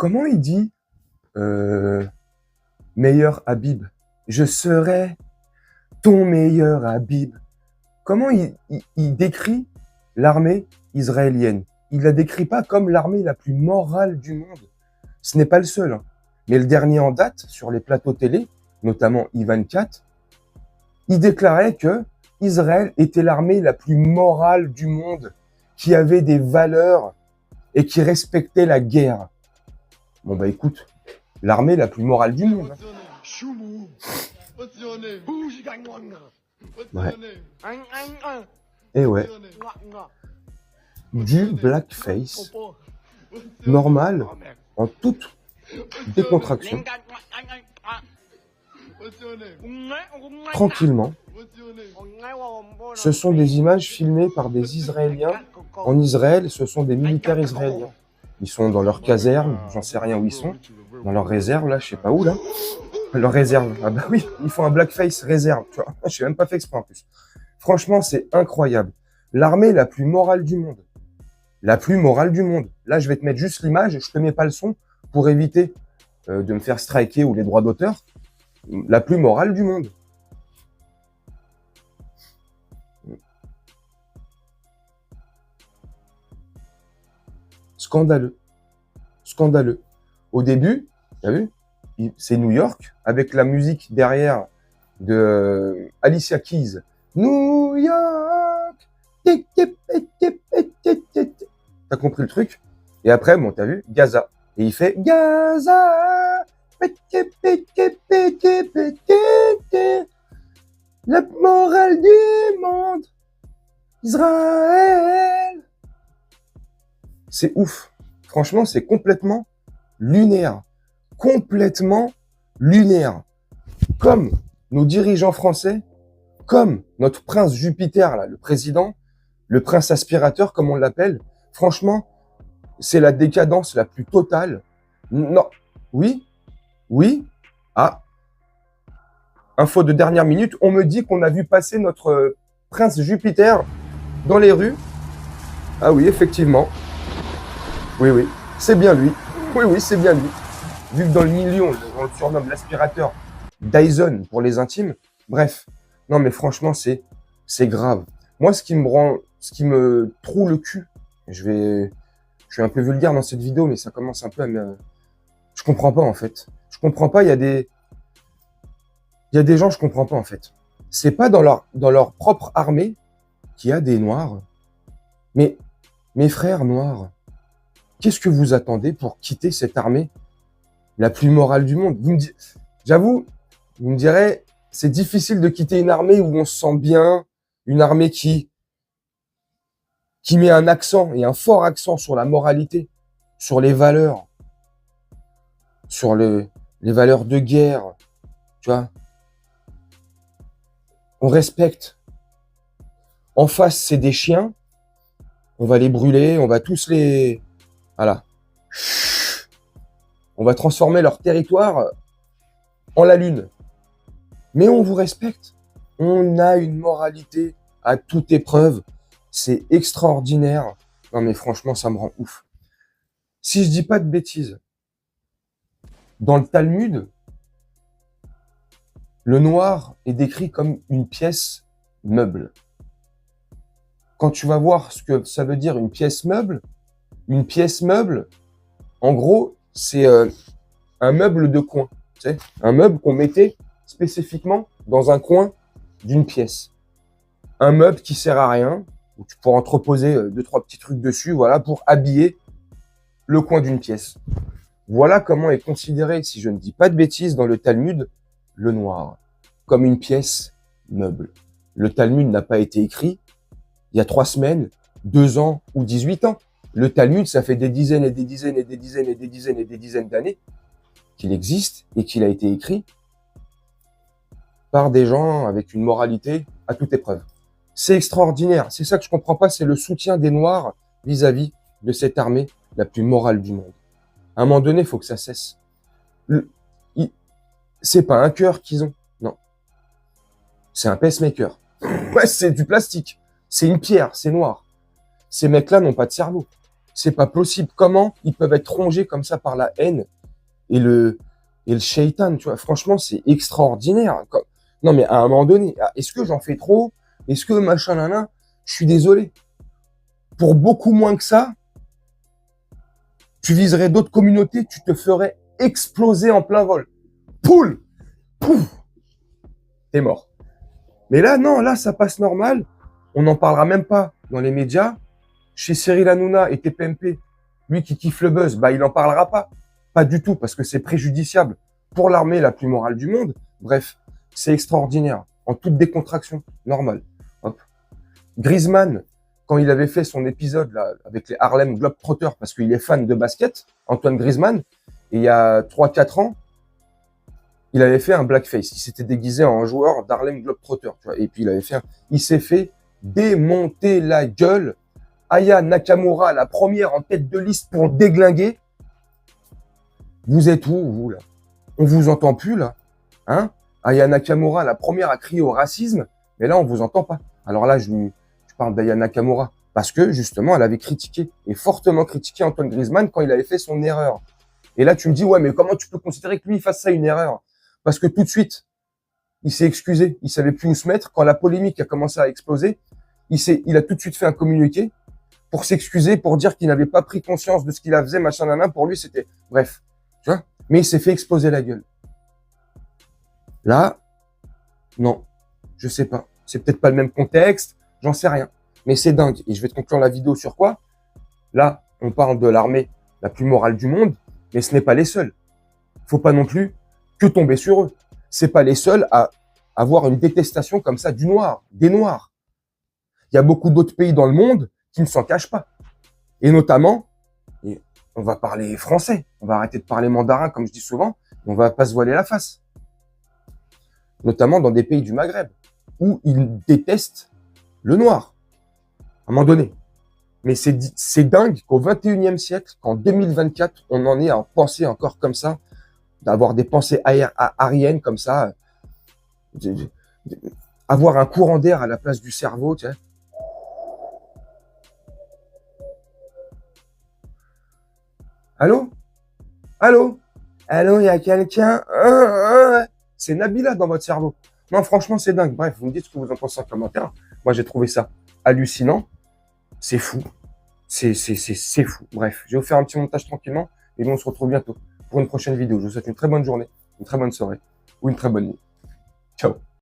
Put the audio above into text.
comment il dit meilleur Habib? Je serai ton meilleur Habib. Comment il décrit l'armée israélienne? Il la décrit pas comme l'armée la plus morale du monde. Ce n'est pas le seul, hein. Mais le dernier en date, sur les plateaux télé, notamment I24, il déclarait que Israël était l'armée la plus morale du monde, qui avait des valeurs et qui respectait la guerre. Bon bah écoute, l'armée la plus morale du monde. Ouais. Et ouais. Du blackface, normal, en toute décontraction, tranquillement. Ce sont des images filmées par des Israéliens. En Israël, ce sont des militaires israéliens. Ils sont dans leur caserne, j'en sais rien où ils sont, dans leur réserve, là, je sais pas où, là. Leur réserve. Ah bah oui, ils font un blackface réserve, tu vois. Je n'ai même pas fait exprès en plus. Franchement, c'est incroyable. L'armée la plus morale du monde. La plus morale du monde. Là, je vais te mettre juste l'image, je te mets pas le son pour éviter de me faire striker ou les droits d'auteur. La plus morale du monde. Scandaleux. Scandaleux. Au début, tu as vu, c'est New York, avec la musique derrière de Alicia Keys. New York. T'as compris le truc? Et après, bon, t'as vu, Gaza. Et il fait Gaza. La morale du monde. Israël. C'est ouf. Franchement, c'est complètement lunaire. Complètement lunaire. Comme nos dirigeants français, comme notre prince Jupiter, là, le président, le prince aspirateur, comme on l'appelle. Franchement, c'est la décadence la plus totale. Non. Oui. Oui. Ah. Info de dernière minute. On me dit qu'on a vu passer notre prince Jupiter dans les rues. Ah oui, effectivement. Oui, oui. C'est bien lui. Oui, oui, c'est bien lui. Vu que dans le milieu, on le surnomme l'aspirateur Dyson pour les intimes. Bref. Non, mais franchement, c'est grave. Moi, ce qui me troue le cul, je suis un peu vulgaire dans cette vidéo, mais ça commence un peu à me... Je comprends pas, en fait. Je comprends pas, il y a des gens, je comprends pas, en fait. C'est pas dans leur propre armée qu'il y a des noirs. Mais, mes frères noirs, qu'est-ce que vous attendez pour quitter cette armée la plus morale du monde? J'avoue, vous me direz, c'est difficile de quitter une armée où on se sent bien, une armée qui met un accent et un fort accent sur la moralité, sur les valeurs, sur les valeurs de guerre, tu vois. On respecte. En face, c'est des chiens. On va les brûler, on va tous les... Voilà. On va transformer leur territoire en la lune. Mais on vous respecte. On a une moralité à toute épreuve. C'est extraordinaire. Non mais franchement, ça me rend ouf. Si je dis pas de bêtises, dans le Talmud, le noir est décrit comme une pièce meuble. Quand tu vas voir ce que ça veut dire une pièce meuble, en gros, c'est un meuble de coin. Tu sais, un meuble qu'on mettait spécifiquement dans un coin d'une pièce. Un meuble qui sert à rien, où tu pourras entreposer 2-3 petits trucs dessus, voilà, pour habiller le coin d'une pièce. Voilà comment est considéré, si je ne dis pas de bêtises, dans le Talmud, le noir, comme une pièce meuble. Le Talmud n'a pas été écrit il y a 3 semaines, 2 ans ou 18 ans. Le Talmud, ça fait des dizaines et des dizaines et des dizaines et des dizaines et des dizaines d'années qu'il existe et qu'il a été écrit par des gens avec une moralité à toute épreuve. C'est extraordinaire. C'est ça que je comprends pas, c'est le soutien des Noirs vis-à-vis de cette armée la plus morale du monde. À un moment donné, il faut que ça cesse. C'est pas un cœur qu'ils ont, non. C'est un pacemaker. Ouais, c'est du plastique. C'est une pierre, c'est noir. Ces mecs-là n'ont pas de cerveau. C'est pas possible. Comment ils peuvent être rongés comme ça par la haine et le shaitan, tu vois. Franchement, c'est extraordinaire. Non, mais à un moment donné, est-ce que j'en fais trop? Est-ce que machin, nana? Je suis désolé. Pour beaucoup moins que ça, tu viserais d'autres communautés, tu te ferais exploser en plein vol. Poule! Pouf! T'es mort. Mais là, non, là, ça passe normal. On n'en parlera même pas dans les médias. Chez Cyril Hanouna et TPMP, lui qui kiffe le buzz, bah, il n'en parlera pas. Pas du tout, parce que c'est préjudiciable pour l'armée la plus morale du monde. Bref, c'est extraordinaire. En toute décontraction. Normal. Hop. Griezmann, quand il avait fait son épisode là, avec les Harlem Globetrotters, parce qu'il est fan de basket, Antoine Griezmann, et il y a 3-4 ans, il avait fait un blackface. Il s'était déguisé en joueur d'Harlem Globetrotters. Tu vois, et puis il s'est fait démonter la gueule. Aya Nakamura, la première en tête de liste pour déglinguer. Vous êtes où, vous, là? On vous entend plus, là. Hein? Aya Nakamura, la première à crier au racisme, mais là, on vous entend pas. Alors là, je parle d'Aya Nakamura, parce que, justement, elle avait critiqué, et fortement critiqué Antoine Griezmann quand il avait fait son erreur. Et là, tu me dis, ouais, mais comment tu peux considérer que lui, il fasse ça une erreur? Parce que tout de suite, il s'est excusé, il savait plus où se mettre. Quand la polémique a commencé à exploser, il a tout de suite fait un communiqué pour s'excuser, pour dire qu'il n'avait pas pris conscience de ce qu'il a fait, machin, nana. Pour lui, c'était, bref, tu vois. Mais il s'est fait exploser la gueule. Là, non, je sais pas. C'est peut-être pas le même contexte, j'en sais rien. Mais c'est dingue. Et je vais te conclure la vidéo sur quoi? Là, on parle de l'armée la plus morale du monde, mais ce n'est pas les seuls. Faut pas non plus que tomber sur eux. C'est pas les seuls à avoir une détestation comme ça du noir, des noirs. Il y a beaucoup d'autres pays dans le monde qui ne s'en cachent pas. Et notamment, on va parler français. On va arrêter de parler mandarin, comme je dis souvent. On va pas se voiler la face. Notamment dans des pays du Maghreb, où ils détestent le noir. À un moment donné. Mais c'est dingue qu'au 21e siècle, qu'en 2024, on en ait à penser encore comme ça, d'avoir des pensées ariennes comme ça, avoir un courant d'air à la place du cerveau, tu sais. Allô? Allô? Allô, il y a quelqu'un? C'est Nabila dans votre cerveau. Non, franchement, c'est dingue. Bref, vous me dites ce que vous en pensez en commentaire. Moi, j'ai trouvé ça hallucinant. C'est fou. C'est fou. Bref, je vais vous faire un petit montage tranquillement et nous, on se retrouve bientôt pour une prochaine vidéo. Je vous souhaite une très bonne journée, une très bonne soirée ou une très bonne nuit. Ciao.